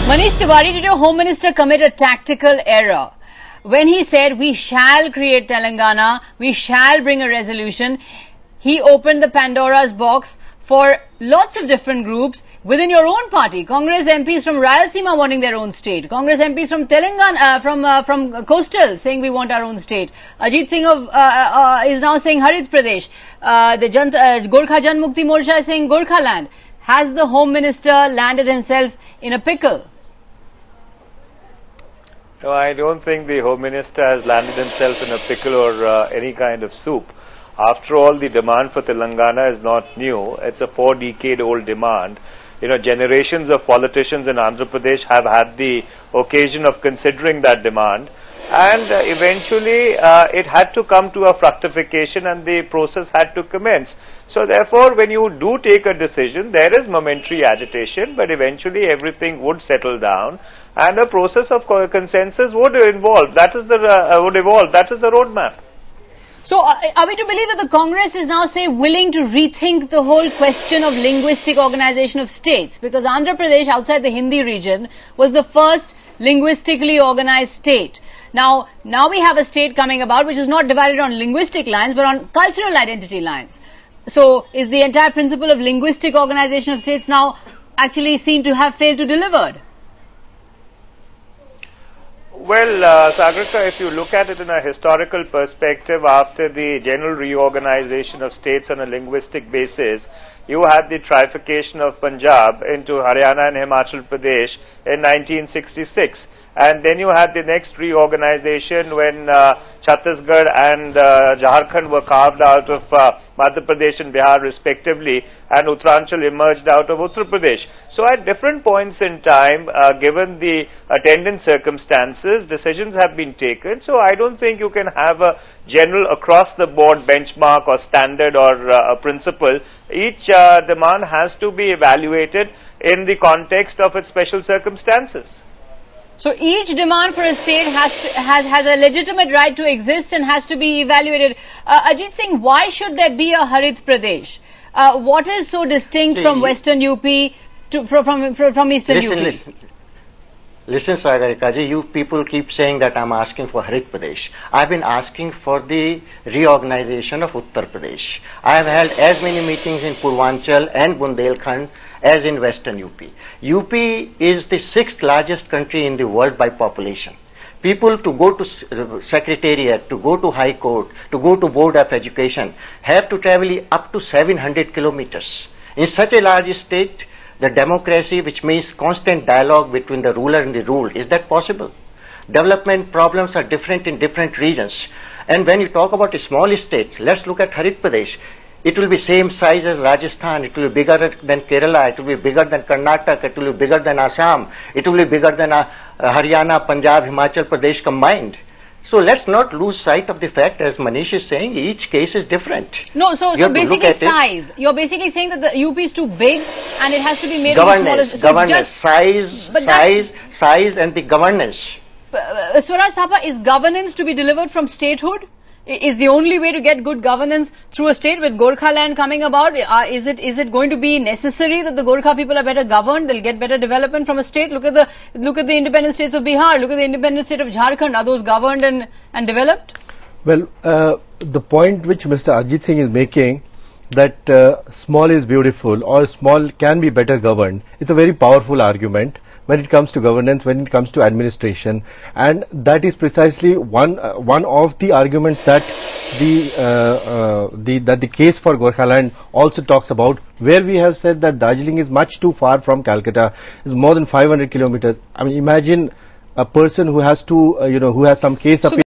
Manish Tewari, did your Home Minister commit a tactical error when he said we shall create Telangana, we shall bring a resolution? He opened the Pandora's box for lots of different groups within your own party. Congress MPs from Rayalaseema wanting their own state. Congress MPs from Telangana, from Coastal saying we want our own state. Ajit Singh is now saying Harit Pradesh. The Gorkha Jan Mukti Morcha is saying Gorkhaland. Has the Home Minister landed himself in a pickle? No, I don't think the Home Minister has landed himself in a pickle or any kind of soup. After all, the demand for Telangana is not new. It's a 4-decade-old demand. You know, generations of politicians in Andhra Pradesh have had the occasion of considering that demand. And eventually, it had to come to a fructification and the process had to commence. So therefore, when you do take a decision, there is momentary agitation, but eventually everything would settle down and a process of consensus would evolve. That is the roadmap. So, are we to believe that the Congress is now, say, willing to rethink the whole question of linguistic organization of states? Because Andhra Pradesh, outside the Hindi region, was the first linguistically organized state. Now we have a state coming about which is not divided on linguistic lines, but on cultural identity lines. So, is the entire principle of linguistic organization of states now actually seen to have failed to deliver? Well, Sagarika, if you look at it in a historical perspective, after the general reorganization of states on a linguistic basis, you had the trifurcation of Punjab into Haryana and Himachal Pradesh in 1966. And then you had the next reorganization when Chhattisgarh and Jharkhand were carved out of Madhya Pradesh and Bihar respectively, and Uttaranchal emerged out of Uttar Pradesh. So at different points in time, given the attendant circumstances, decisions have been taken. So I don't think you can have a general across-the-board benchmark or standard or a principle. Each demand has to be evaluated in the context of its special circumstances. So each demand for a state has a legitimate right to exist and has to be evaluated. Ajit Singh, why should there be a Harit Pradesh? What is so distinct from Western UP from Eastern UP? Listen, Sagarika ji, you people keep saying that I'm asking for Harit Pradesh. I've been asking for the reorganization of Uttar Pradesh. I have held as many meetings in Purvanchal and Bundelkhand as in Western UP. UP is the 6th largest country in the world by population. People to go to Secretariat, to go to High Court, to go to Board of Education have to travel up to 700 kilometers. In such a large state, the democracy, which means constant dialogue between the ruler and the ruled, is that possible? Development problems are different in different regions. And when you talk about small states, let's look at Harit Pradesh. It will be same size as Rajasthan, it will be bigger than Kerala, it will be bigger than Karnataka, it will be bigger than Assam, it will be bigger than Haryana, Punjab, Himachal Pradesh combined. So let's not lose sight of the fact, as Manish is saying, each case is different. No, so basically size. You're basically saying that the UP is too big and it has to be made governance, of smaller. Governance, size and the governance. Swaraj Thapa, is governance to be delivered from statehood? Is the only way to get good governance through a state with Gorkhaland coming about? Is it going to be necessary that the Gorkha people are better governed? They'll get better development from a state. Look at the independent states of Bihar. Look at the independent state of Jharkhand. Are those governed and developed? Well, the point which Mr. Ajit Singh is making, that small is beautiful or small can be better governed, it's a very powerful argument when it comes to governance, when it comes to administration, and that is precisely one of the arguments that the case for Gorkhaland also talks about, where we have said that Darjeeling is much too far from Calcutta, is more than 500 kilometers. I mean, imagine a person who has to, who has some case of